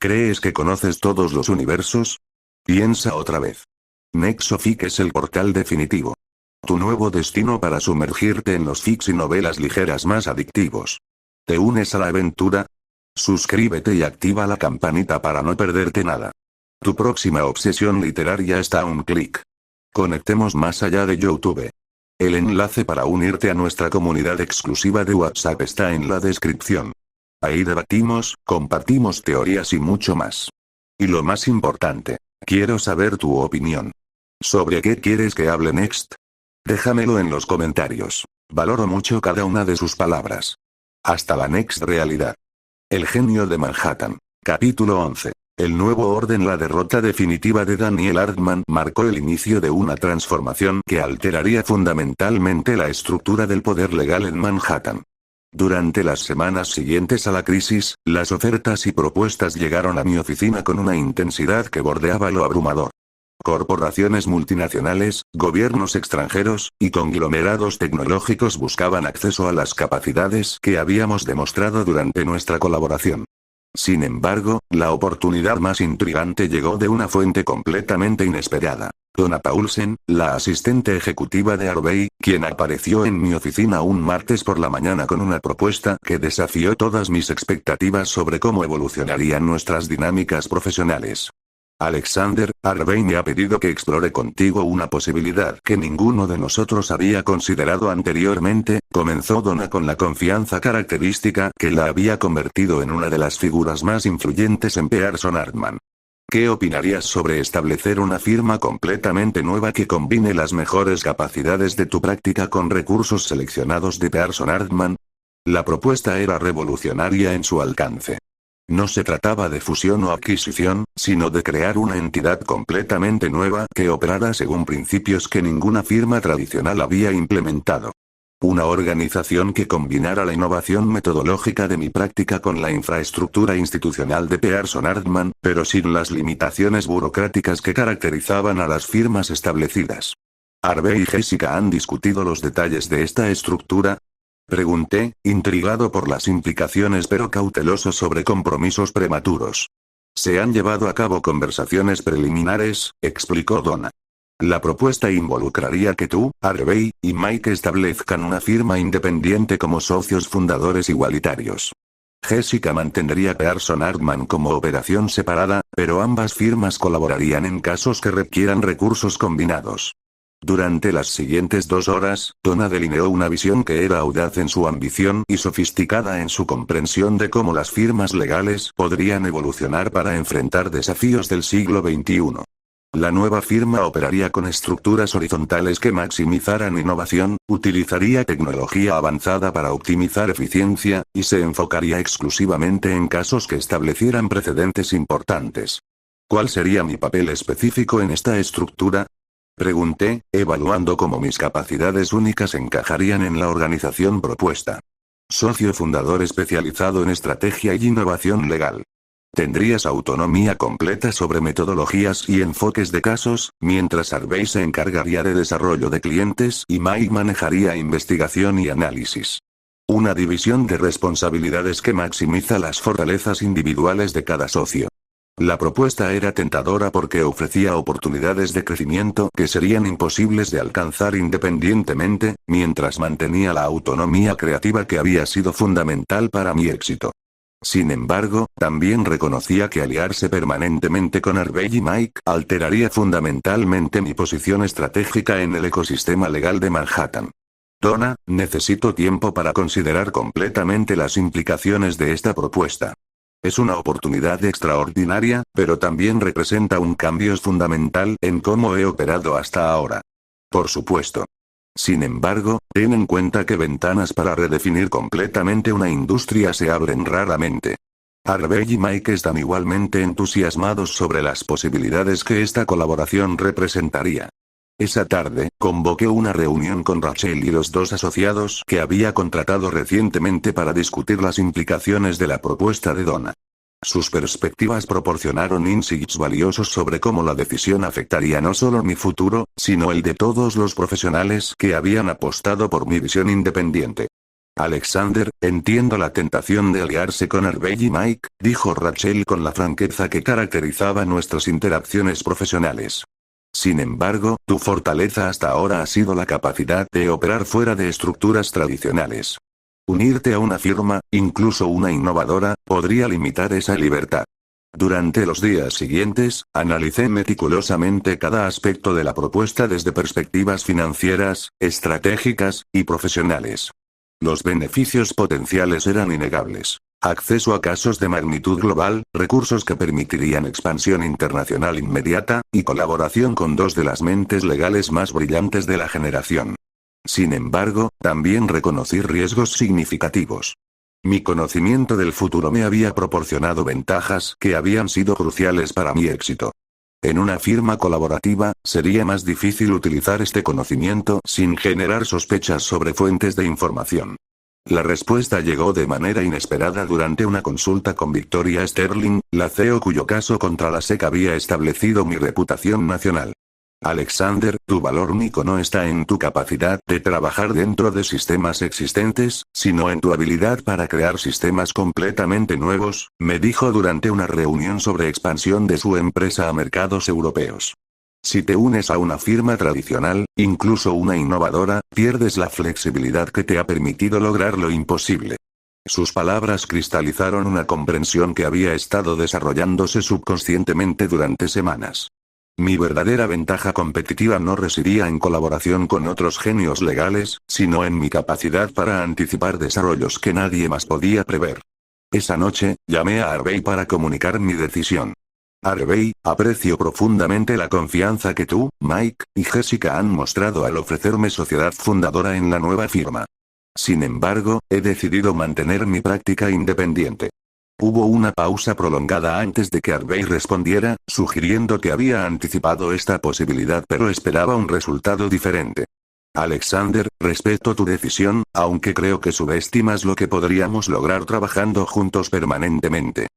¿Crees que conoces todos los universos? Piensa otra vez. Nexofic es el portal definitivo. Tu nuevo destino para sumergirte en los fics y novelas ligeras más adictivos. ¿Te unes a la aventura? Suscríbete y activa la campanita para no perderte nada. Tu próxima obsesión literaria está a un clic. Conectemos más allá de YouTube. El enlace para unirte a nuestra comunidad exclusiva de WhatsApp está en la descripción. Ahí debatimos, compartimos teorías y mucho más. Y lo más importante, quiero saber tu opinión. ¿Sobre qué quieres que hable next? Déjamelo en los comentarios. Valoro mucho cada una de sus palabras. Hasta la next realidad. El genio de Manhattan. Capítulo 11. El nuevo orden. La derrota definitiva de Daniel Hartman marcó el inicio de una transformación que alteraría fundamentalmente la estructura del poder legal en Manhattan. Durante las semanas siguientes a la crisis, las ofertas y propuestas llegaron a mi oficina con una intensidad que bordeaba lo abrumador. Corporaciones multinacionales, gobiernos extranjeros, y conglomerados tecnológicos buscaban acceso a las capacidades que habíamos demostrado durante nuestra colaboración. Sin embargo, la oportunidad más intrigante llegó de una fuente completamente inesperada. Donna Paulsen, la asistente ejecutiva de Harvey, quien apareció en mi oficina un martes por la mañana con una propuesta que desafió todas mis expectativas sobre cómo evolucionarían nuestras dinámicas profesionales. Alexander, Harvey me ha pedido que explore contigo una posibilidad que ninguno de nosotros había considerado anteriormente, comenzó Donna con la confianza característica que la había convertido en una de las figuras más influyentes en Pearson Hartman. ¿Qué opinarías sobre establecer una firma completamente nueva que combine las mejores capacidades de tu práctica con recursos seleccionados de Pearson Hartman? La propuesta era revolucionaria en su alcance. No se trataba de fusión o adquisición, sino de crear una entidad completamente nueva que operara según principios que ninguna firma tradicional había implementado. Una organización que combinara la innovación metodológica de mi práctica con la infraestructura institucional de Pearson Hartman, pero sin las limitaciones burocráticas que caracterizaban a las firmas establecidas. ¿Harvey y Jessica han discutido los detalles de esta estructura? Pregunté, intrigado por las implicaciones pero cauteloso sobre compromisos prematuros. Se han llevado a cabo conversaciones preliminares, explicó Donna. La propuesta involucraría que tú, Harvey, y Mike establezcan una firma independiente como socios fundadores igualitarios. Jessica mantendría Pearson Hartman como operación separada, pero ambas firmas colaborarían en casos que requieran recursos combinados. Durante las siguientes 2 horas, Donna delineó una visión que era audaz en su ambición y sofisticada en su comprensión de cómo las firmas legales podrían evolucionar para enfrentar desafíos del siglo XXI. La nueva firma operaría con estructuras horizontales que maximizaran innovación, utilizaría tecnología avanzada para optimizar eficiencia, y se enfocaría exclusivamente en casos que establecieran precedentes importantes. ¿Cuál sería mi papel específico en esta estructura? Pregunté, evaluando cómo mis capacidades únicas encajarían en la organización propuesta. Socio fundador especializado en estrategia y innovación legal. Tendrías autonomía completa sobre metodologías y enfoques de casos, mientras Harvey se encargaría de desarrollo de clientes y Mike manejaría investigación y análisis. Una división de responsabilidades que maximiza las fortalezas individuales de cada socio. La propuesta era tentadora porque ofrecía oportunidades de crecimiento que serían imposibles de alcanzar independientemente, mientras mantenía la autonomía creativa que había sido fundamental para mi éxito. Sin embargo, también reconocía que aliarse permanentemente con Harvey y Mike alteraría fundamentalmente mi posición estratégica en el ecosistema legal de Manhattan. Donna, necesito tiempo para considerar completamente las implicaciones de esta propuesta. Es una oportunidad extraordinaria, pero también representa un cambio fundamental en cómo he operado hasta ahora. Por supuesto. Sin embargo, ten en cuenta que ventanas para redefinir completamente una industria se abren raramente. Harvey y Mike están igualmente entusiasmados sobre las posibilidades que esta colaboración representaría. Esa tarde, convoqué una reunión con Rachel y los 2 asociados que había contratado recientemente para discutir las implicaciones de la propuesta de Donna. Sus perspectivas proporcionaron insights valiosos sobre cómo la decisión afectaría no solo mi futuro, sino el de todos los profesionales que habían apostado por mi visión independiente. Alexander, entiendo la tentación de aliarse con Harvey y Mike, dijo Rachel con la franqueza que caracterizaba nuestras interacciones profesionales. Sin embargo, tu fortaleza hasta ahora ha sido la capacidad de operar fuera de estructuras tradicionales. Unirte a una firma, incluso una innovadora, podría limitar esa libertad. Durante los días siguientes, analicé meticulosamente cada aspecto de la propuesta desde perspectivas financieras, estratégicas y profesionales. Los beneficios potenciales eran innegables. Acceso a casos de magnitud global, recursos que permitirían expansión internacional inmediata, y colaboración con dos de las mentes legales más brillantes de la generación. Sin embargo, también reconocí riesgos significativos. Mi conocimiento del futuro me había proporcionado ventajas que habían sido cruciales para mi éxito. En una firma colaborativa, sería más difícil utilizar este conocimiento sin generar sospechas sobre fuentes de información. La respuesta llegó de manera inesperada durante una consulta con Victoria Sterling, la CEO cuyo caso contra la SEC había establecido mi reputación nacional. Alexander, tu valor único no está en tu capacidad de trabajar dentro de sistemas existentes, sino en tu habilidad para crear sistemas completamente nuevos, me dijo durante una reunión sobre expansión de su empresa a mercados europeos. Si te unes a una firma tradicional, incluso una innovadora, pierdes la flexibilidad que te ha permitido lograr lo imposible. Sus palabras cristalizaron una comprensión que había estado desarrollándose subconscientemente durante semanas. Mi verdadera ventaja competitiva no residía en colaboración con otros genios legales, sino en mi capacidad para anticipar desarrollos que nadie más podía prever. Esa noche, llamé a Harvey para comunicar mi decisión. Harvey, aprecio profundamente la confianza que tú, Mike, y Jessica han mostrado al ofrecerme sociedad fundadora en la nueva firma. Sin embargo, he decidido mantener mi práctica independiente. Hubo una pausa prolongada antes de que Harvey respondiera, sugiriendo que había anticipado esta posibilidad pero esperaba un resultado diferente. Alexander, respeto tu decisión, aunque creo que subestimas lo que podríamos lograr trabajando juntos permanentemente.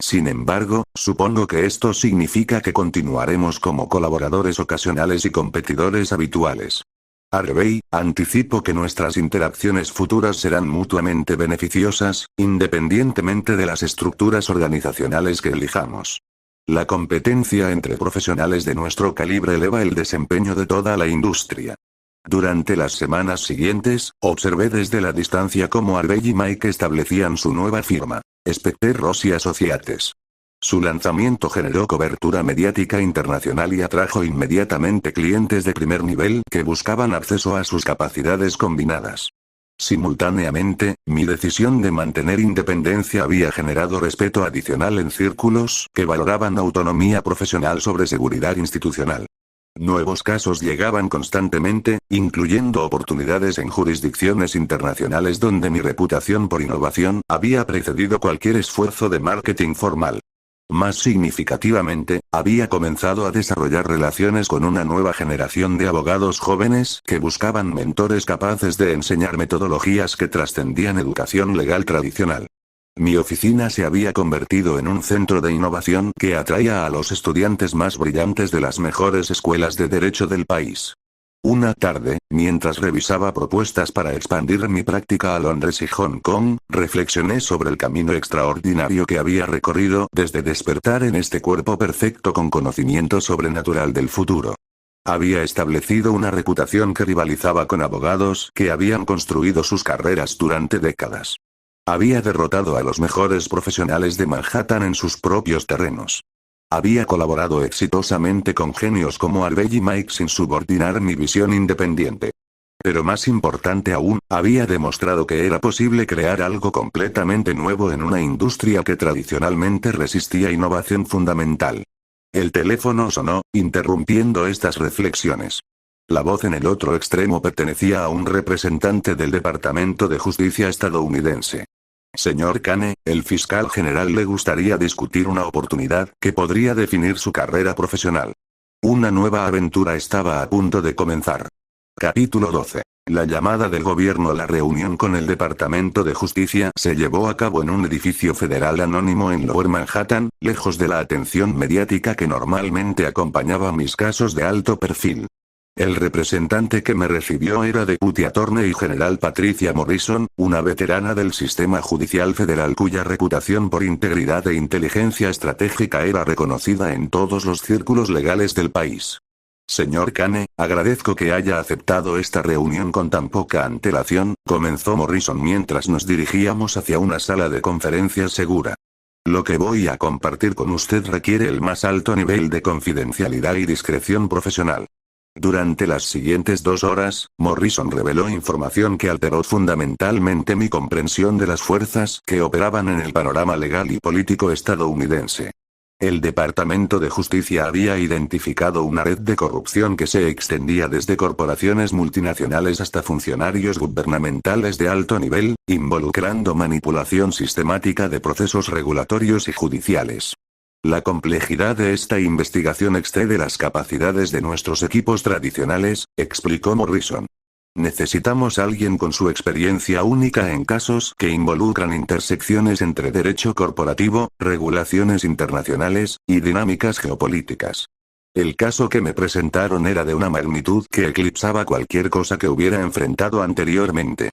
Sin embargo, supongo que esto significa que continuaremos como colaboradores ocasionales y competidores habituales. Harvey, anticipo que nuestras interacciones futuras serán mutuamente beneficiosas, independientemente de las estructuras organizacionales que elijamos. La competencia entre profesionales de nuestro calibre eleva el desempeño de toda la industria. Durante las semanas siguientes, observé desde la distancia cómo Harvey y Mike establecían su nueva firma, Specter Ross y Associates. Su lanzamiento generó cobertura mediática internacional y atrajo inmediatamente clientes de primer nivel que buscaban acceso a sus capacidades combinadas. Simultáneamente, mi decisión de mantener independencia había generado respeto adicional en círculos que valoraban autonomía profesional sobre seguridad institucional. Nuevos casos llegaban constantemente, incluyendo oportunidades en jurisdicciones internacionales donde mi reputación por innovación había precedido cualquier esfuerzo de marketing formal. Más significativamente, había comenzado a desarrollar relaciones con una nueva generación de abogados jóvenes que buscaban mentores capaces de enseñar metodologías que trascendían educación legal tradicional. Mi oficina se había convertido en un centro de innovación que atraía a los estudiantes más brillantes de las mejores escuelas de derecho del país. Una tarde, mientras revisaba propuestas para expandir mi práctica a Londres y Hong Kong, reflexioné sobre el camino extraordinario que había recorrido desde despertar en este cuerpo perfecto con conocimiento sobrenatural del futuro. Había establecido una reputación que rivalizaba con abogados que habían construido sus carreras durante décadas. Había derrotado a los mejores profesionales de Manhattan en sus propios terrenos. Había colaborado exitosamente con genios como Harvey y Mike sin subordinar mi visión independiente. Pero más importante aún, había demostrado que era posible crear algo completamente nuevo en una industria que tradicionalmente resistía innovación fundamental. El teléfono sonó, interrumpiendo estas reflexiones. La voz en el otro extremo pertenecía a un representante del Departamento de Justicia estadounidense. Señor Kane, el fiscal general le gustaría discutir una oportunidad que podría definir su carrera profesional. Una nueva aventura estaba a punto de comenzar. Capítulo 12. La llamada del gobierno. La reunión con el Departamento de Justicia se llevó a cabo en un edificio federal anónimo en Lower Manhattan, lejos de la atención mediática que normalmente acompañaba mis casos de alto perfil. El representante que me recibió era Deputy Attorney General Patricia Morrison, una veterana del sistema judicial federal cuya reputación por integridad e inteligencia estratégica era reconocida en todos los círculos legales del país. Señor Kane, agradezco que haya aceptado esta reunión con tan poca antelación, comenzó Morrison mientras nos dirigíamos hacia una sala de conferencias segura. Lo que voy a compartir con usted requiere el más alto nivel de confidencialidad y discreción profesional. Durante las siguientes 2 horas, Morrison reveló información que alteró fundamentalmente mi comprensión de las fuerzas que operaban en el panorama legal y político estadounidense. El Departamento de Justicia había identificado una red de corrupción que se extendía desde corporaciones multinacionales hasta funcionarios gubernamentales de alto nivel, involucrando manipulación sistemática de procesos regulatorios y judiciales. La complejidad de esta investigación excede las capacidades de nuestros equipos tradicionales, explicó Morrison. Necesitamos a alguien con su experiencia única en casos que involucran intersecciones entre derecho corporativo, regulaciones internacionales, y dinámicas geopolíticas. El caso que me presentaron era de una magnitud que eclipsaba cualquier cosa que hubiera enfrentado anteriormente.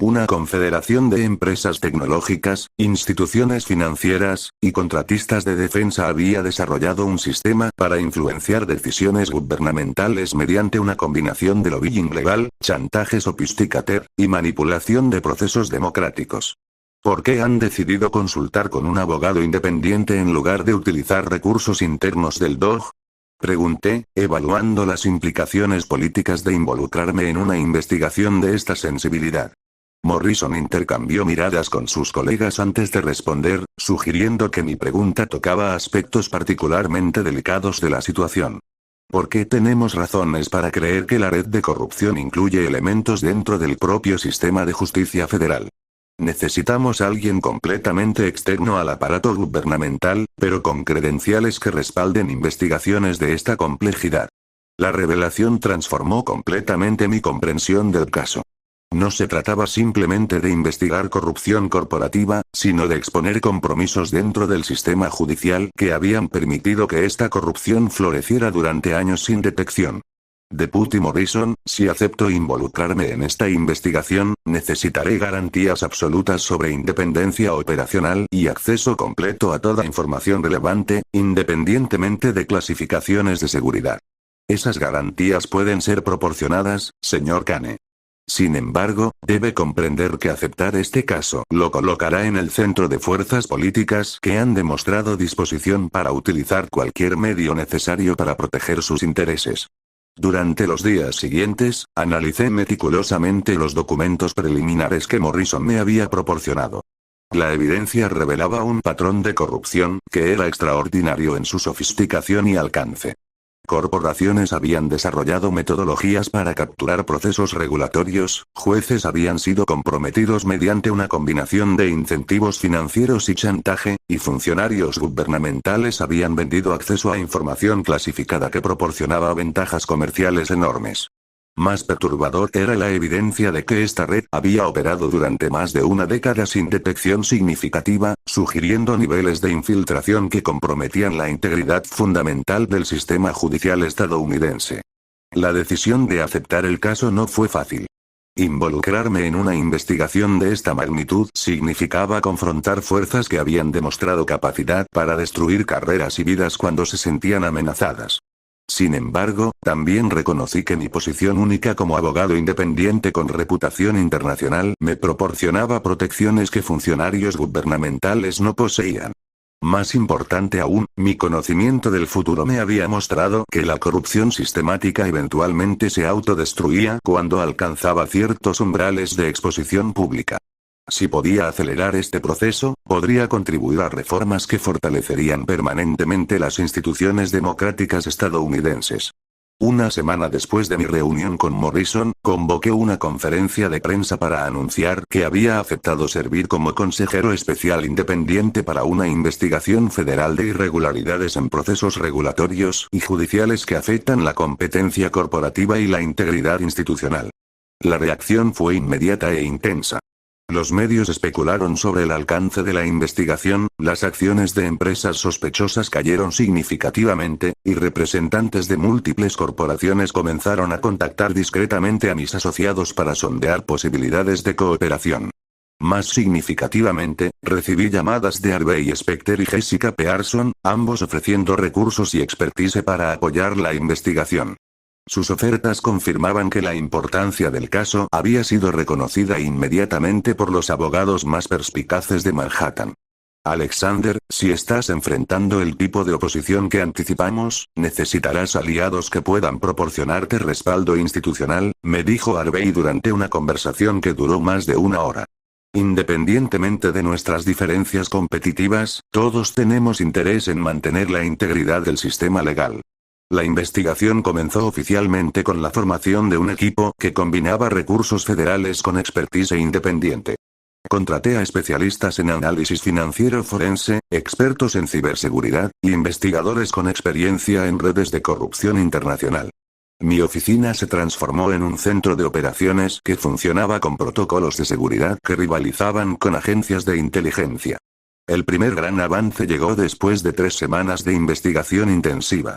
Una confederación de empresas tecnológicas, instituciones financieras, y contratistas de defensa había desarrollado un sistema para influenciar decisiones gubernamentales mediante una combinación de lobbying legal, chantaje sofisticateur, y manipulación de procesos democráticos. ¿Por qué han decidido consultar con un abogado independiente en lugar de utilizar recursos internos del DOJ? Pregunté, evaluando las implicaciones políticas de involucrarme en una investigación de esta sensibilidad. Morrison intercambió miradas con sus colegas antes de responder, sugiriendo que mi pregunta tocaba aspectos particularmente delicados de la situación. ¿Por qué tenemos razones para creer que la red de corrupción incluye elementos dentro del propio sistema de justicia federal? Necesitamos a alguien completamente externo al aparato gubernamental, pero con credenciales que respalden investigaciones de esta complejidad. La revelación transformó completamente mi comprensión del caso. No se trataba simplemente de investigar corrupción corporativa, sino de exponer compromisos dentro del sistema judicial que habían permitido que esta corrupción floreciera durante años sin detección. Deputy Morrison, si acepto involucrarme en esta investigación, necesitaré garantías absolutas sobre independencia operacional y acceso completo a toda información relevante, independientemente de clasificaciones de seguridad. Esas garantías pueden ser proporcionadas, señor Kane. Sin embargo, debe comprender que aceptar este caso lo colocará en el centro de fuerzas políticas que han demostrado disposición para utilizar cualquier medio necesario para proteger sus intereses. Durante los días siguientes, analicé meticulosamente los documentos preliminares que Morrison me había proporcionado. La evidencia revelaba un patrón de corrupción que era extraordinario en su sofisticación y alcance. Corporaciones habían desarrollado metodologías para capturar procesos regulatorios, jueces habían sido comprometidos mediante una combinación de incentivos financieros y chantaje, y funcionarios gubernamentales habían vendido acceso a información clasificada que proporcionaba ventajas comerciales enormes. Más perturbador era la evidencia de que esta red había operado durante más de una década sin detección significativa, sugiriendo niveles de infiltración que comprometían la integridad fundamental del sistema judicial estadounidense. La decisión de aceptar el caso no fue fácil. Involucrarme en una investigación de esta magnitud significaba confrontar fuerzas que habían demostrado capacidad para destruir carreras y vidas cuando se sentían amenazadas. Sin embargo, también reconocí que mi posición única como abogado independiente con reputación internacional me proporcionaba protecciones que funcionarios gubernamentales no poseían. Más importante aún, mi conocimiento del futuro me había mostrado que la corrupción sistemática eventualmente se autodestruía cuando alcanzaba ciertos umbrales de exposición pública. Si podía acelerar este proceso, podría contribuir a reformas que fortalecerían permanentemente las instituciones democráticas estadounidenses. Una semana después de mi reunión con Morrison, convoqué una conferencia de prensa para anunciar que había aceptado servir como consejero especial independiente para una investigación federal de irregularidades en procesos regulatorios y judiciales que afectan la competencia corporativa y la integridad institucional. La reacción fue inmediata e intensa. Los medios especularon sobre el alcance de la investigación, las acciones de empresas sospechosas cayeron significativamente, y representantes de múltiples corporaciones comenzaron a contactar discretamente a mis asociados para sondear posibilidades de cooperación. Más significativamente, recibí llamadas de Harvey Specter y Jessica Pearson, ambos ofreciendo recursos y expertise para apoyar la investigación. Sus ofertas confirmaban que la importancia del caso había sido reconocida inmediatamente por los abogados más perspicaces de Manhattan. Alexander, si estás enfrentando el tipo de oposición que anticipamos, necesitarás aliados que puedan proporcionarte respaldo institucional, me dijo Harvey durante una conversación que duró más de una hora. Independientemente de nuestras diferencias competitivas, todos tenemos interés en mantener la integridad del sistema legal. La investigación comenzó oficialmente con la formación de un equipo que combinaba recursos federales con expertise independiente. Contraté a especialistas en análisis financiero forense, expertos en ciberseguridad, y investigadores con experiencia en redes de corrupción internacional. Mi oficina se transformó en un centro de operaciones que funcionaba con protocolos de seguridad que rivalizaban con agencias de inteligencia. El primer gran avance llegó después de 3 semanas de investigación intensiva.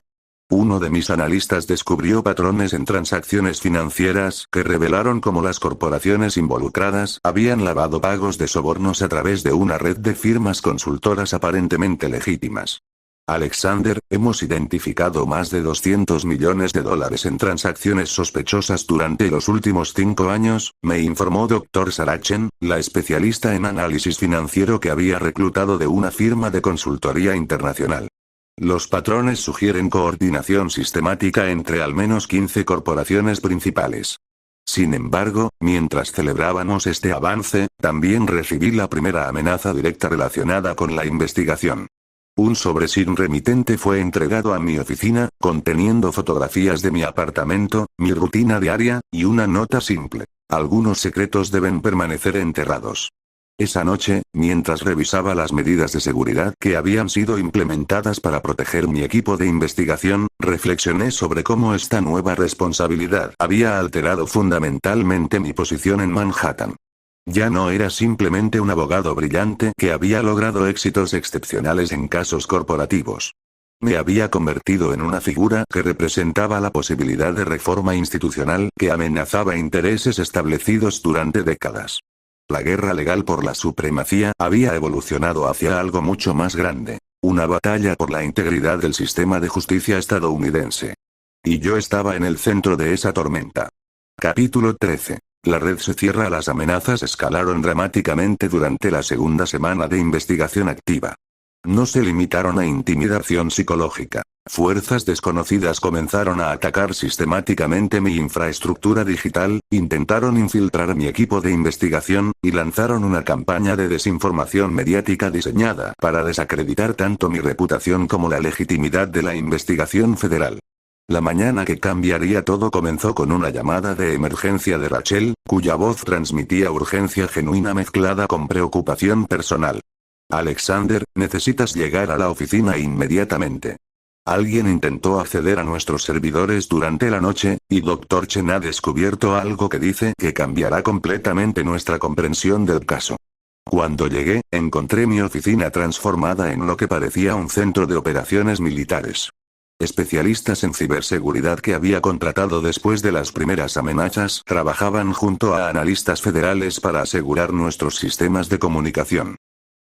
Uno de mis analistas descubrió patrones en transacciones financieras que revelaron cómo las corporaciones involucradas habían lavado pagos de sobornos a través de una red de firmas consultoras aparentemente legítimas. Alexander, hemos identificado más de $200 millones en transacciones sospechosas durante los últimos 5 años, me informó Dr. Sarachen, la especialista en análisis financiero que había reclutado de una firma de consultoría internacional. Los patrones sugieren coordinación sistemática entre al menos 15 corporaciones principales. Sin embargo, mientras celebrábamos este avance, también recibí la primera amenaza directa relacionada con la investigación. Un sobre sin remitente fue entregado a mi oficina, conteniendo fotografías de mi apartamento, mi rutina diaria, y una nota simple: algunos secretos deben permanecer enterrados. Esa noche, mientras revisaba las medidas de seguridad que habían sido implementadas para proteger mi equipo de investigación, reflexioné sobre cómo esta nueva responsabilidad había alterado fundamentalmente mi posición en Manhattan. Ya no era simplemente un abogado brillante que había logrado éxitos excepcionales en casos corporativos. Me había convertido en una figura que representaba la posibilidad de reforma institucional que amenazaba intereses establecidos durante décadas. La guerra legal por la supremacía había evolucionado hacia algo mucho más grande: una batalla por la integridad del sistema de justicia estadounidense. Y yo estaba en el centro de esa tormenta. Capítulo 13. La red se cierra. Las amenazas escalaron dramáticamente durante la segunda semana de investigación activa. No se limitaron a intimidación psicológica. Fuerzas desconocidas comenzaron a atacar sistemáticamente mi infraestructura digital, intentaron infiltrar mi equipo de investigación, y lanzaron una campaña de desinformación mediática diseñada para desacreditar tanto mi reputación como la legitimidad de la investigación federal. La mañana que cambiaría todo comenzó con una llamada de emergencia de Rachel, cuya voz transmitía urgencia genuina mezclada con preocupación personal. Alexander, necesitas llegar a la oficina inmediatamente. Alguien intentó acceder a nuestros servidores durante la noche, y Dr. Chen ha descubierto algo que dice que cambiará completamente nuestra comprensión del caso. Cuando llegué, encontré mi oficina transformada en lo que parecía un centro de operaciones militares. Especialistas en ciberseguridad que había contratado después de las primeras amenazas trabajaban junto a analistas federales para asegurar nuestros sistemas de comunicación.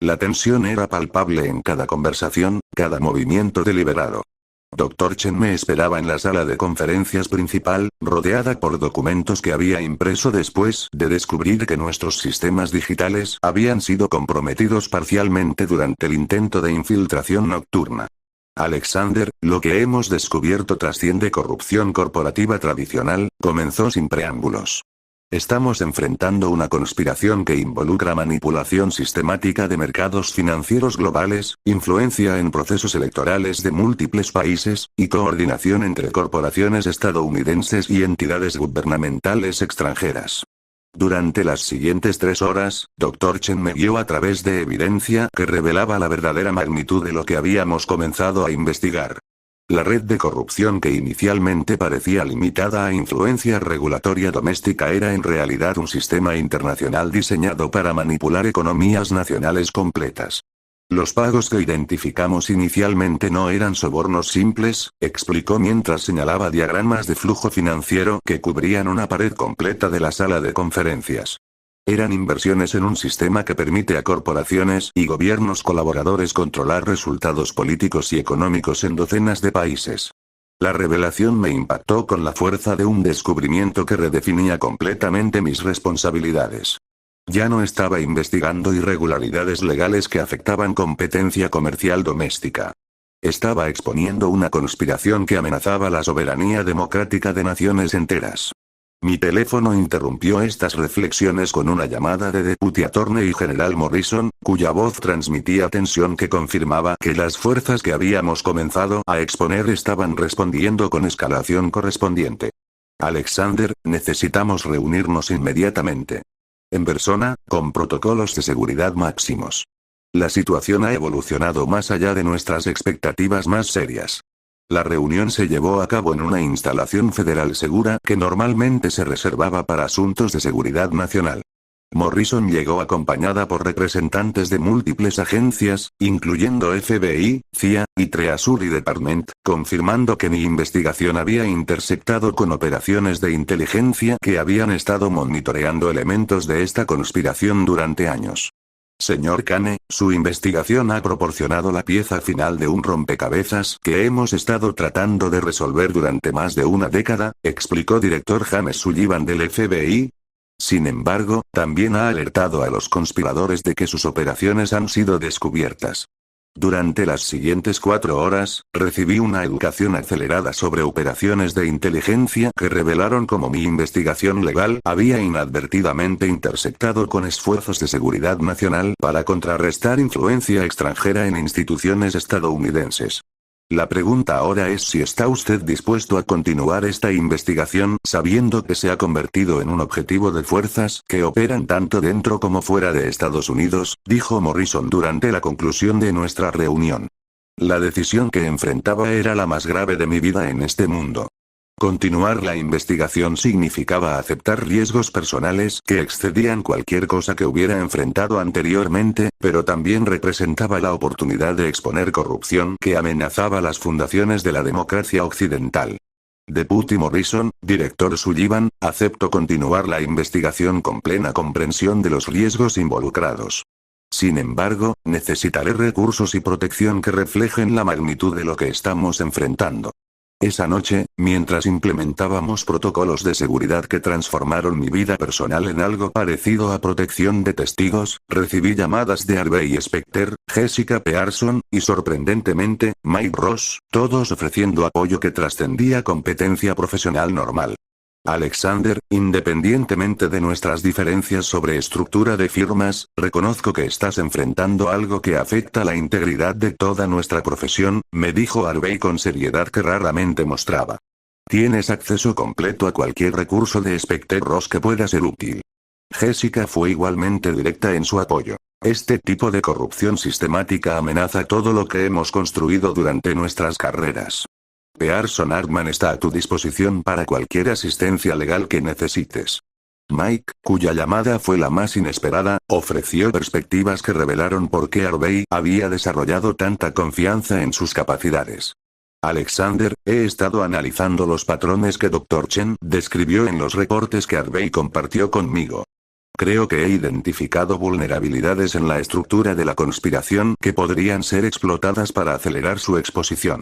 La tensión era palpable en cada conversación, cada movimiento deliberado. Dr. Chen me esperaba en la sala de conferencias principal, rodeada por documentos que había impreso después de descubrir que nuestros sistemas digitales habían sido comprometidos parcialmente durante el intento de infiltración nocturna. Alexander, lo que hemos descubierto trasciende corrupción corporativa tradicional, comenzó sin preámbulos. Estamos enfrentando una conspiración que involucra manipulación sistemática de mercados financieros globales, influencia en procesos electorales de múltiples países, y coordinación entre corporaciones estadounidenses y entidades gubernamentales extranjeras. Durante las siguientes 3 horas, Dr. Chen me guió a través de evidencia que revelaba la verdadera magnitud de lo que habíamos comenzado a investigar. La red de corrupción que inicialmente parecía limitada a influencia regulatoria doméstica era en realidad un sistema internacional diseñado para manipular economías nacionales completas. Los pagos que identificamos inicialmente no eran sobornos simples, explicó mientras señalaba diagramas de flujo financiero que cubrían una pared completa de la sala de conferencias. Eran inversiones en un sistema que permite a corporaciones y gobiernos colaboradores controlar resultados políticos y económicos en docenas de países. La revelación me impactó con la fuerza de un descubrimiento que redefinía completamente mis responsabilidades. Ya no estaba investigando irregularidades legales que afectaban competencia comercial doméstica. Estaba exponiendo una conspiración que amenazaba la soberanía democrática de naciones enteras. Mi teléfono interrumpió estas reflexiones con una llamada de Deputy Attorney General Morrison, cuya voz transmitía tensión que confirmaba que las fuerzas que habíamos comenzado a exponer estaban respondiendo con escalación correspondiente. Alexander, necesitamos reunirnos inmediatamente. En persona, con protocolos de seguridad máximos. La situación ha evolucionado más allá de nuestras expectativas más serias. La reunión se llevó a cabo en una instalación federal segura que normalmente se reservaba para asuntos de seguridad nacional. Morrison llegó acompañada por representantes de múltiples agencias, incluyendo FBI, CIA, y Treasury Department, confirmando que mi investigación había intersectado con operaciones de inteligencia que habían estado monitoreando elementos de esta conspiración durante años. Señor Kane, su investigación ha proporcionado la pieza final de un rompecabezas que hemos estado tratando de resolver durante más de una década, explicó director James Sullivan del FBI. Sin embargo, también ha alertado a los conspiradores de que sus operaciones han sido descubiertas. Durante las siguientes 4 horas, recibí una educación acelerada sobre operaciones de inteligencia que revelaron cómo mi investigación legal había inadvertidamente intersectado con esfuerzos de seguridad nacional para contrarrestar influencia extranjera en instituciones estadounidenses. La pregunta ahora es si está usted dispuesto a continuar esta investigación sabiendo que se ha convertido en un objetivo de fuerzas que operan tanto dentro como fuera de Estados Unidos, dijo Morrison durante la conclusión de nuestra reunión. La decisión que enfrentaba era la más grave de mi vida en este mundo. Continuar la investigación significaba aceptar riesgos personales que excedían cualquier cosa que hubiera enfrentado anteriormente, pero también representaba la oportunidad de exponer corrupción que amenazaba las fundaciones de la democracia occidental. Deputy Morrison, director Sullivan, acepto continuar la investigación con plena comprensión de los riesgos involucrados. Sin embargo, necesitaré recursos y protección que reflejen la magnitud de lo que estamos enfrentando. Esa noche, mientras implementábamos protocolos de seguridad que transformaron mi vida personal en algo parecido a protección de testigos, recibí llamadas de Harvey Specter, Jessica Pearson, y sorprendentemente, Mike Ross, todos ofreciendo apoyo que trascendía competencia profesional normal. Alexander, independientemente de nuestras diferencias sobre estructura de firmas, reconozco que estás enfrentando algo que afecta la integridad de toda nuestra profesión, me dijo Harvey con seriedad que raramente mostraba. Tienes acceso completo a cualquier recurso de Specter Ross que pueda ser útil. Jessica fue igualmente directa en su apoyo. Este tipo de corrupción sistemática amenaza todo lo que hemos construido durante nuestras carreras. Pearson Hartman está a tu disposición para cualquier asistencia legal que necesites. Mike, cuya llamada fue la más inesperada, ofreció perspectivas que revelaron por qué Harvey había desarrollado tanta confianza en sus capacidades. Alexander, he estado analizando los patrones que Dr. Chen describió en los reportes que Harvey compartió conmigo. Creo que he identificado vulnerabilidades en la estructura de la conspiración que podrían ser explotadas para acelerar su exposición.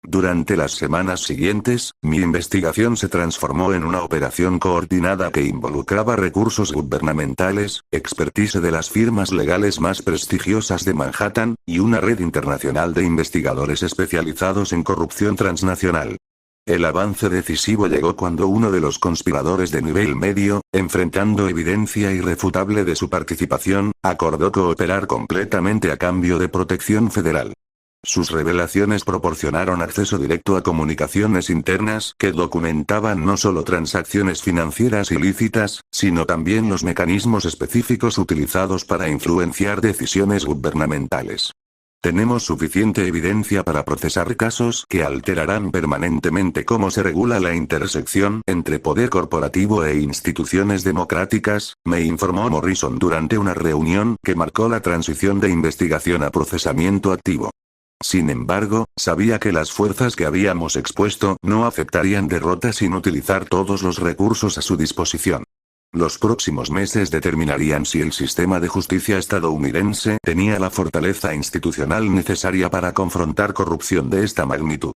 Durante las semanas siguientes, mi investigación se transformó en una operación coordinada que involucraba recursos gubernamentales, expertise de las firmas legales más prestigiosas de Manhattan, y una red internacional de investigadores especializados en corrupción transnacional. El avance decisivo llegó cuando uno de los conspiradores de nivel medio, enfrentando evidencia irrefutable de su participación, acordó cooperar completamente a cambio de protección federal. Sus revelaciones proporcionaron acceso directo a comunicaciones internas que documentaban no solo transacciones financieras ilícitas, sino también los mecanismos específicos utilizados para influenciar decisiones gubernamentales. Tenemos suficiente evidencia para procesar casos que alterarán permanentemente cómo se regula la intersección entre poder corporativo e instituciones democráticas, me informó Morrison durante una reunión que marcó la transición de investigación a procesamiento activo. Sin embargo, sabía que las fuerzas que habíamos expuesto no aceptarían derrota sin utilizar todos los recursos a su disposición. Los próximos meses determinarían si el sistema de justicia estadounidense tenía la fortaleza institucional necesaria para confrontar corrupción de esta magnitud.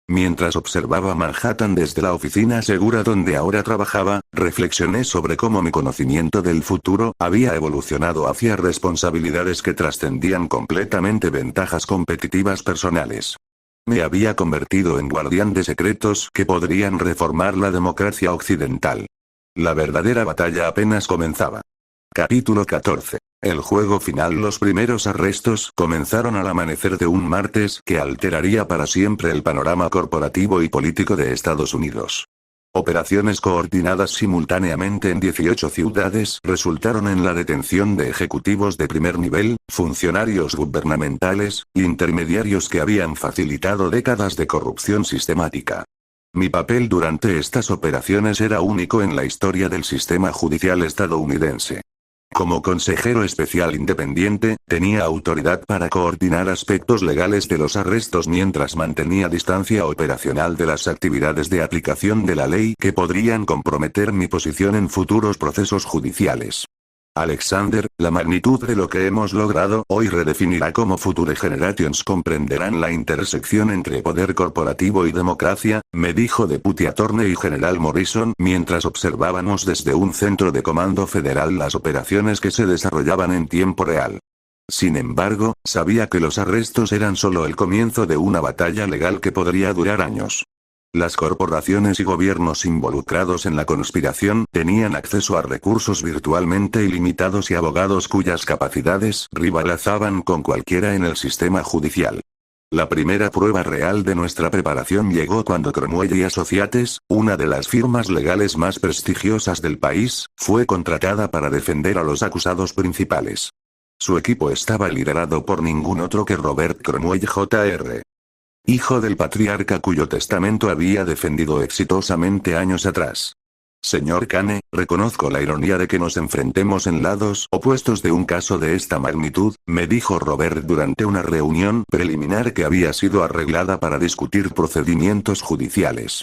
Mientras observaba Manhattan desde la oficina segura donde ahora trabajaba, reflexioné sobre cómo mi conocimiento del futuro había evolucionado hacia responsabilidades que trascendían completamente ventajas competitivas personales. Me había convertido en guardián de secretos que podrían reformar la democracia occidental. La verdadera batalla apenas comenzaba. Capítulo 14. El juego final. Los primeros arrestos comenzaron al amanecer de un martes que alteraría para siempre el panorama corporativo y político de Estados Unidos. Operaciones coordinadas simultáneamente en 18 ciudades resultaron en la detención de ejecutivos de primer nivel, funcionarios gubernamentales, intermediarios que habían facilitado décadas de corrupción sistemática. Mi papel durante estas operaciones era único en la historia del sistema judicial estadounidense. Como consejero especial independiente, tenía autoridad para coordinar aspectos legales de los arrestos mientras mantenía distancia operacional de las actividades de aplicación de la ley que podrían comprometer mi posición en futuros procesos judiciales. Alexander, la magnitud de lo que hemos logrado hoy redefinirá cómo Future Generations comprenderán la intersección entre poder corporativo y democracia, me dijo Deputy Attorney General Morrison mientras observábamos desde un centro de comando federal las operaciones que se desarrollaban en tiempo real. Sin embargo, sabía que los arrestos eran solo el comienzo de una batalla legal que podría durar años. Las corporaciones y gobiernos involucrados en la conspiración tenían acceso a recursos virtualmente ilimitados y abogados cuyas capacidades rivalizaban con cualquiera en el sistema judicial. La primera prueba real de nuestra preparación llegó cuando Cromwell y Associates, una de las firmas legales más prestigiosas del país, fue contratada para defender a los acusados principales. Su equipo estaba liderado por ningún otro que Robert Cromwell Jr., hijo del patriarca cuyo testamento había defendido exitosamente años atrás. Señor Kane, reconozco la ironía de que nos enfrentemos en lados opuestos de un caso de esta magnitud, me dijo Robert durante una reunión preliminar que había sido arreglada para discutir procedimientos judiciales.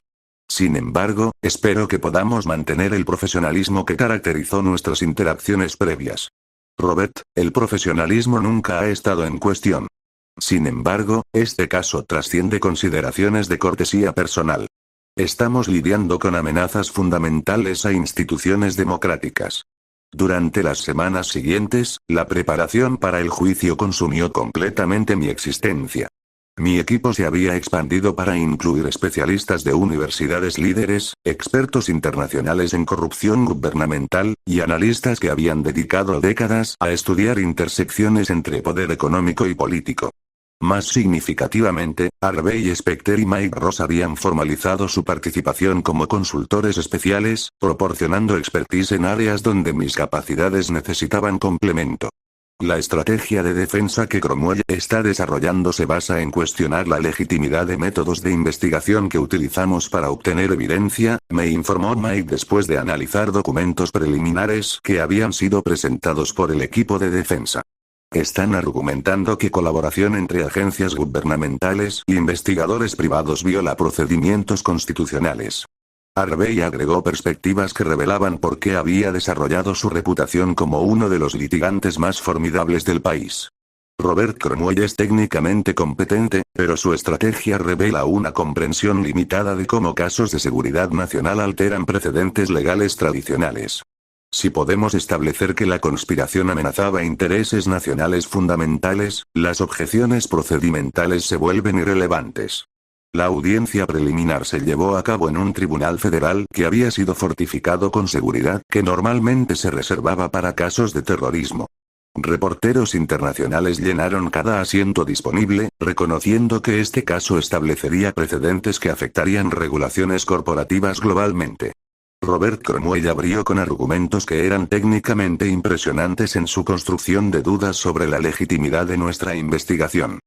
Sin embargo, espero que podamos mantener el profesionalismo que caracterizó nuestras interacciones previas. Robert, el profesionalismo nunca ha estado en cuestión. Sin embargo, este caso trasciende consideraciones de cortesía personal. Estamos lidiando con amenazas fundamentales a instituciones democráticas. Durante las semanas siguientes, la preparación para el juicio consumió completamente mi existencia. Mi equipo se había expandido para incluir especialistas de universidades líderes, expertos internacionales en corrupción gubernamental, y analistas que habían dedicado décadas a estudiar intersecciones entre poder económico y político. Más significativamente, Harvey Specter y Mike Ross habían formalizado su participación como consultores especiales, proporcionando expertise en áreas donde mis capacidades necesitaban complemento. La estrategia de defensa que Cromwell está desarrollando se basa en cuestionar la legitimidad de métodos de investigación que utilizamos para obtener evidencia, me informó Mike después de analizar documentos preliminares que habían sido presentados por el equipo de defensa. Están argumentando que colaboración entre agencias gubernamentales e investigadores privados viola procedimientos constitucionales. Harvey agregó perspectivas que revelaban por qué había desarrollado su reputación como uno de los litigantes más formidables del país. Robert Cromwell es técnicamente competente, pero su estrategia revela una comprensión limitada de cómo casos de seguridad nacional alteran precedentes legales tradicionales. Si podemos establecer que la conspiración amenazaba intereses nacionales fundamentales, las objeciones procedimentales se vuelven irrelevantes. La audiencia preliminar se llevó a cabo en un tribunal federal que había sido fortificado con seguridad que normalmente se reservaba para casos de terrorismo. Reporteros internacionales llenaron cada asiento disponible, reconociendo que este caso establecería precedentes que afectarían regulaciones corporativas globalmente. Robert Cromwell abrió con argumentos que eran técnicamente impresionantes en su construcción de dudas sobre la legitimidad de nuestra investigación.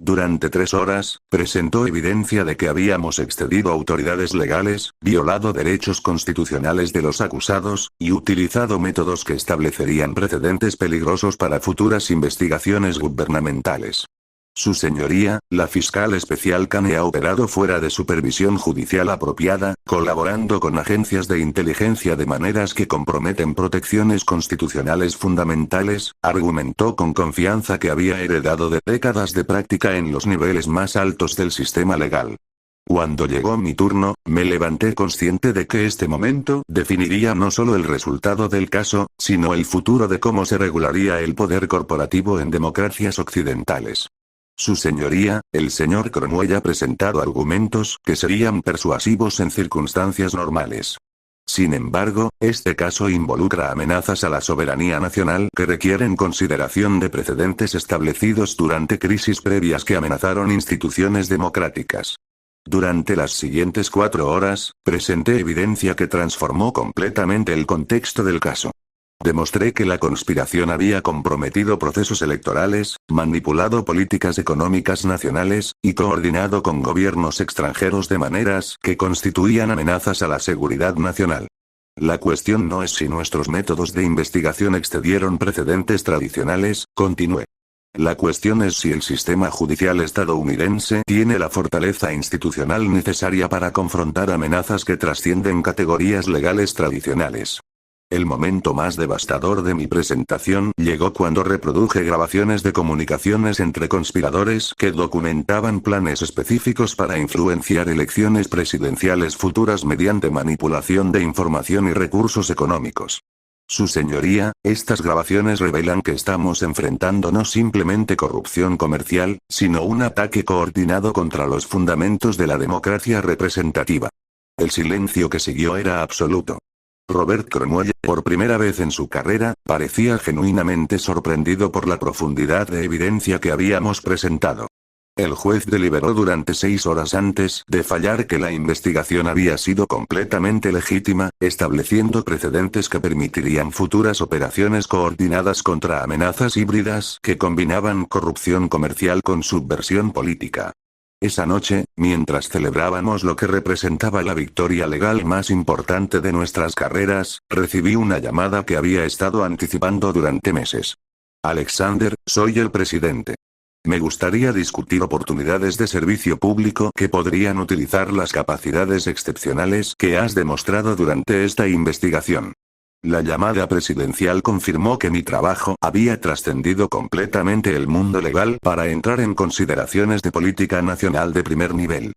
Durante 3 horas, presentó evidencia de que habíamos excedido autoridades legales, violado derechos constitucionales de los acusados, y utilizado métodos que establecerían precedentes peligrosos para futuras investigaciones gubernamentales. Su señoría, la fiscal especial Kane ha operado fuera de supervisión judicial apropiada, colaborando con agencias de inteligencia de maneras que comprometen protecciones constitucionales fundamentales, argumentó con confianza que había heredado de décadas de práctica en los niveles más altos del sistema legal. Cuando llegó mi turno, me levanté consciente de que este momento definiría no solo el resultado del caso, sino el futuro de cómo se regularía el poder corporativo en democracias occidentales. Su señoría, el señor Cromwell ha presentado argumentos que serían persuasivos en circunstancias normales. Sin embargo, este caso involucra amenazas a la soberanía nacional que requieren consideración de precedentes establecidos durante crisis previas que amenazaron instituciones democráticas. Durante las siguientes 4 horas, presenté evidencia que transformó completamente el contexto del caso. Demostré que la conspiración había comprometido procesos electorales, manipulado políticas económicas nacionales, y coordinado con gobiernos extranjeros de maneras que constituían amenazas a la seguridad nacional. La cuestión no es si nuestros métodos de investigación excedieron precedentes tradicionales, continué. La cuestión es si el sistema judicial estadounidense tiene la fortaleza institucional necesaria para confrontar amenazas que trascienden categorías legales tradicionales. El momento más devastador de mi presentación llegó cuando reproduje grabaciones de comunicaciones entre conspiradores que documentaban planes específicos para influenciar elecciones presidenciales futuras mediante manipulación de información y recursos económicos. Su señoría, estas grabaciones revelan que estamos enfrentando no simplemente corrupción comercial, sino un ataque coordinado contra los fundamentos de la democracia representativa. El silencio que siguió era absoluto. Robert Cromwell, por primera vez en su carrera, parecía genuinamente sorprendido por la profundidad de evidencia que habíamos presentado. El juez deliberó durante 6 horas antes de fallar que la investigación había sido completamente legítima, estableciendo precedentes que permitirían futuras operaciones coordinadas contra amenazas híbridas que combinaban corrupción comercial con subversión política. Esa noche, mientras celebrábamos lo que representaba la victoria legal más importante de nuestras carreras, recibí una llamada que había estado anticipando durante meses. Alexander, soy el presidente. Me gustaría discutir oportunidades de servicio público que podrían utilizar las capacidades excepcionales que has demostrado durante esta investigación. La llamada presidencial confirmó que mi trabajo había trascendido completamente el mundo legal para entrar en consideraciones de política nacional de primer nivel.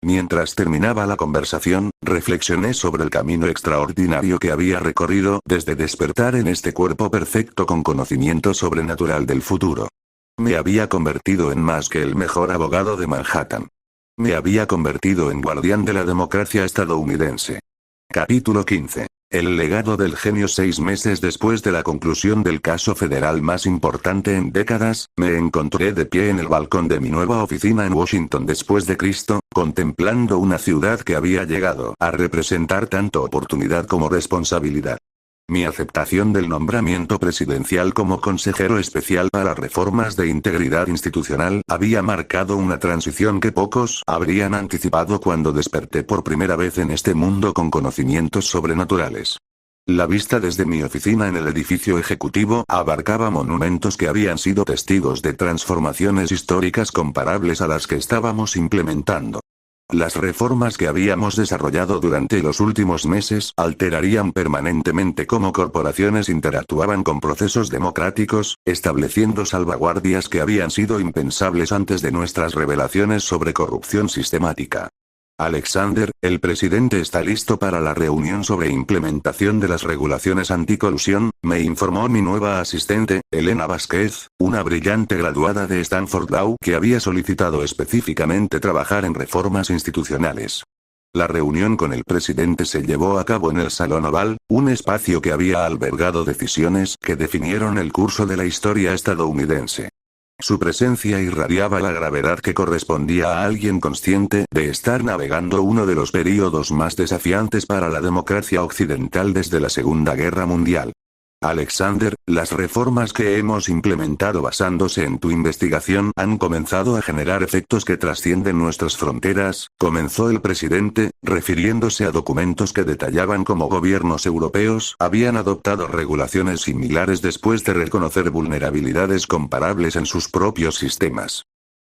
Mientras terminaba la conversación, reflexioné sobre el camino extraordinario que había recorrido desde despertar en este cuerpo perfecto con conocimiento sobrenatural del futuro. Me había convertido en más que el mejor abogado de Manhattan. Me había convertido en guardián de la democracia estadounidense. Capítulo 15. El legado del genio. 6 meses después de la conclusión del caso federal más importante en décadas, me encontré de pie en el balcón de mi nueva oficina en Washington después de Cristo, contemplando una ciudad que había llegado a representar tanto oportunidad como responsabilidad. Mi aceptación del nombramiento presidencial como consejero especial para reformas de integridad institucional había marcado una transición que pocos habrían anticipado cuando desperté por primera vez en este mundo con conocimientos sobrenaturales. La vista desde mi oficina en el edificio ejecutivo abarcaba monumentos que habían sido testigos de transformaciones históricas comparables a las que estábamos implementando. Las reformas que habíamos desarrollado durante los últimos meses alterarían permanentemente cómo corporaciones interactuaban con procesos democráticos, estableciendo salvaguardias que habían sido impensables antes de nuestras revelaciones sobre corrupción sistemática. Alexander, el presidente está listo para la reunión sobre implementación de las regulaciones anticolusión, me informó mi nueva asistente, Elena Vázquez, una brillante graduada de Stanford Law que había solicitado específicamente trabajar en reformas institucionales. La reunión con el presidente se llevó a cabo en el Salón Oval, un espacio que había albergado decisiones que definieron el curso de la historia estadounidense. Su presencia irradiaba la gravedad que correspondía a alguien consciente de estar navegando uno de los períodos más desafiantes para la democracia occidental desde la Segunda Guerra Mundial. Alexander, las reformas que hemos implementado basándose en tu investigación han comenzado a generar efectos que trascienden nuestras fronteras, comenzó el presidente, refiriéndose a documentos que detallaban cómo gobiernos europeos habían adoptado regulaciones similares después de reconocer vulnerabilidades comparables en sus propios sistemas.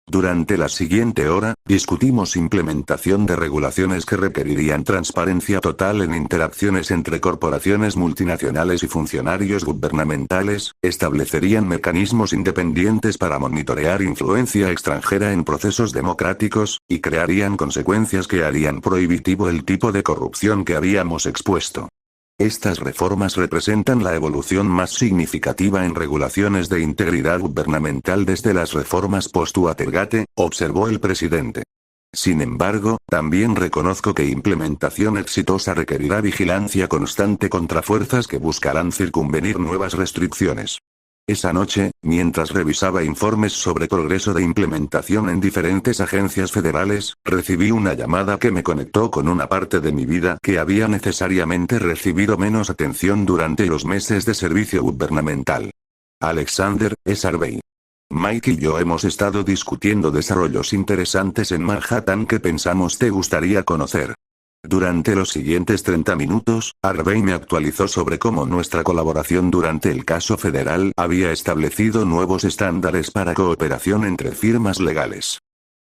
Durante la siguiente hora, discutimos implementación de regulaciones que requerirían transparencia total en interacciones entre corporaciones multinacionales y funcionarios gubernamentales, establecerían mecanismos independientes para monitorear influencia extranjera en procesos democráticos, y crearían consecuencias que harían prohibitivo el tipo de corrupción que habíamos expuesto. Estas reformas representan la evolución más significativa en regulaciones de integridad gubernamental desde las reformas post-Watergate, observó el presidente. Sin embargo, también reconozco que implementación exitosa requerirá vigilancia constante contra fuerzas que buscarán circunvenir nuevas restricciones. Esa noche, mientras revisaba informes sobre progreso de implementación en diferentes agencias federales, recibí una llamada que me conectó con una parte de mi vida que había necesariamente recibido menos atención durante los meses de servicio gubernamental. Alexander, es Harvey. Mike y yo hemos estado discutiendo desarrollos interesantes en Manhattan que pensamos te gustaría conocer. Durante los siguientes 30 minutos, Harvey me actualizó sobre cómo nuestra colaboración durante el caso federal había establecido nuevos estándares para cooperación entre firmas legales.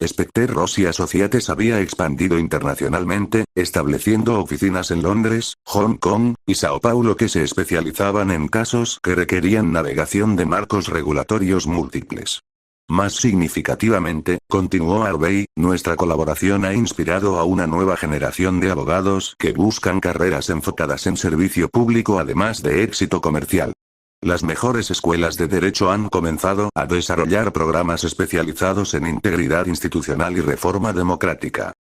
Specter Ross y Associates había expandido internacionalmente, estableciendo oficinas en Londres, Hong Kong y Sao Paulo que se especializaban en casos que requerían navegación de marcos regulatorios múltiples. Más significativamente, continuó Harvey, nuestra colaboración ha inspirado a una nueva generación de abogados que buscan carreras enfocadas en servicio público además de éxito comercial. Las mejores escuelas de derecho han comenzado a desarrollar programas especializados en integridad institucional y reforma democrática.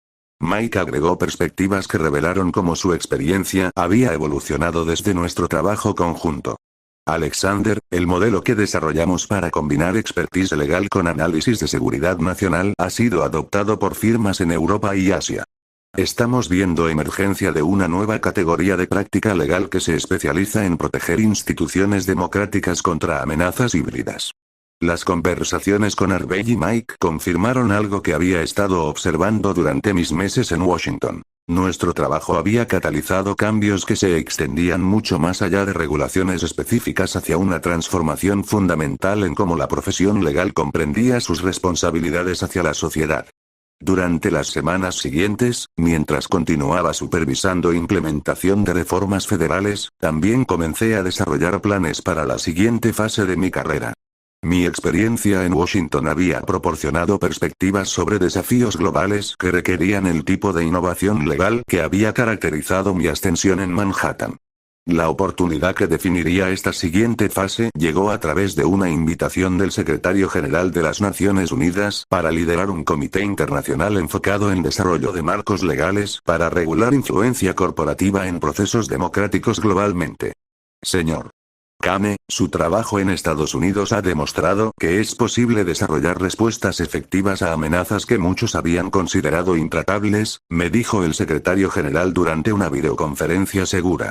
Mike agregó perspectivas que revelaron cómo su experiencia había evolucionado desde nuestro trabajo conjunto. Alexander, el modelo que desarrollamos para combinar expertise legal con análisis de seguridad nacional ha sido adoptado por firmas en Europa y Asia. Estamos viendo emergencia de una nueva categoría de práctica legal que se especializa en proteger instituciones democráticas contra amenazas híbridas. Las conversaciones con Harvey y Mike confirmaron algo que había estado observando durante mis meses en Washington. Nuestro trabajo había catalizado cambios que se extendían mucho más allá de regulaciones específicas hacia una transformación fundamental en cómo la profesión legal comprendía sus responsabilidades hacia la sociedad. Durante las semanas siguientes, mientras continuaba supervisando implementación de reformas federales, también comencé a desarrollar planes para la siguiente fase de mi carrera. Mi experiencia en Washington había proporcionado perspectivas sobre desafíos globales que requerían el tipo de innovación legal que había caracterizado mi ascensión en Manhattan. La oportunidad que definiría esta siguiente fase llegó a través de una invitación del secretario general de las Naciones Unidas para liderar un comité internacional enfocado en desarrollo de marcos legales para regular influencia corporativa en procesos democráticos globalmente. Señor Kane, su trabajo en Estados Unidos ha demostrado que es posible desarrollar respuestas efectivas a amenazas que muchos habían considerado intratables, me dijo el secretario general durante una videoconferencia segura.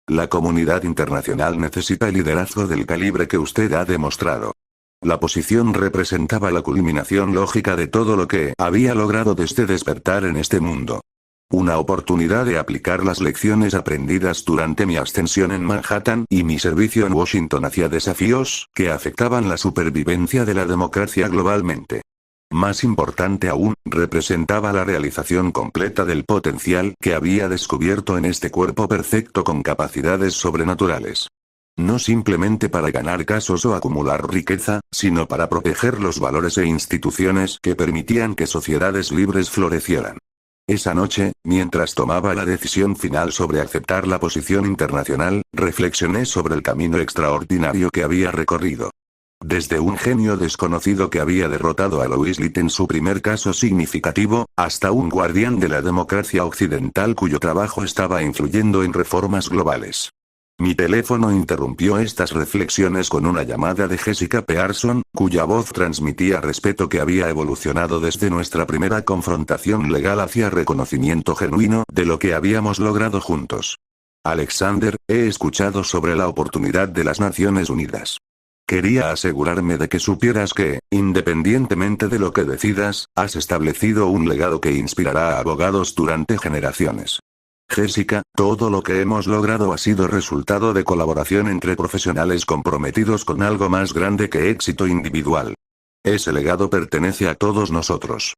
La comunidad internacional necesita el liderazgo del calibre que usted ha demostrado. La posición representaba la culminación lógica de todo lo que había logrado desde despertar en este mundo. Una oportunidad de aplicar las lecciones aprendidas durante mi ascensión en Manhattan y mi servicio en Washington hacia desafíos que afectaban la supervivencia de la democracia globalmente. Más importante aún, representaba la realización completa del potencial que había descubierto en este cuerpo perfecto con capacidades sobrenaturales. No simplemente para ganar casos o acumular riqueza, sino para proteger los valores e instituciones que permitían que sociedades libres florecieran. Esa noche, mientras tomaba la decisión final sobre aceptar la posición internacional, reflexioné sobre el camino extraordinario que había recorrido. Desde un genio desconocido que había derrotado a Louis Litt en su primer caso significativo, hasta un guardián de la democracia occidental cuyo trabajo estaba influyendo en reformas globales. Mi teléfono interrumpió estas reflexiones con una llamada de Jessica Pearson, cuya voz transmitía respeto que había evolucionado desde nuestra primera confrontación legal hacia reconocimiento genuino de lo que habíamos logrado juntos. Alexander, he escuchado sobre la oportunidad de las Naciones Unidas. Quería asegurarme de que supieras que, independientemente de lo que decidas, has establecido un legado que inspirará a abogados durante generaciones. Jessica, todo lo que hemos logrado ha sido resultado de colaboración entre profesionales comprometidos con algo más grande que éxito individual. Ese legado pertenece a todos nosotros.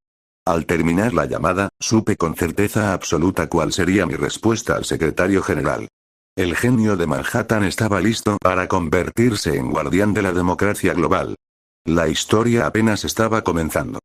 Al terminar la llamada, supe con certeza absoluta cuál sería mi respuesta al secretario general. El genio de Manhattan estaba listo para convertirse en guardián de la democracia global. La historia apenas estaba comenzando.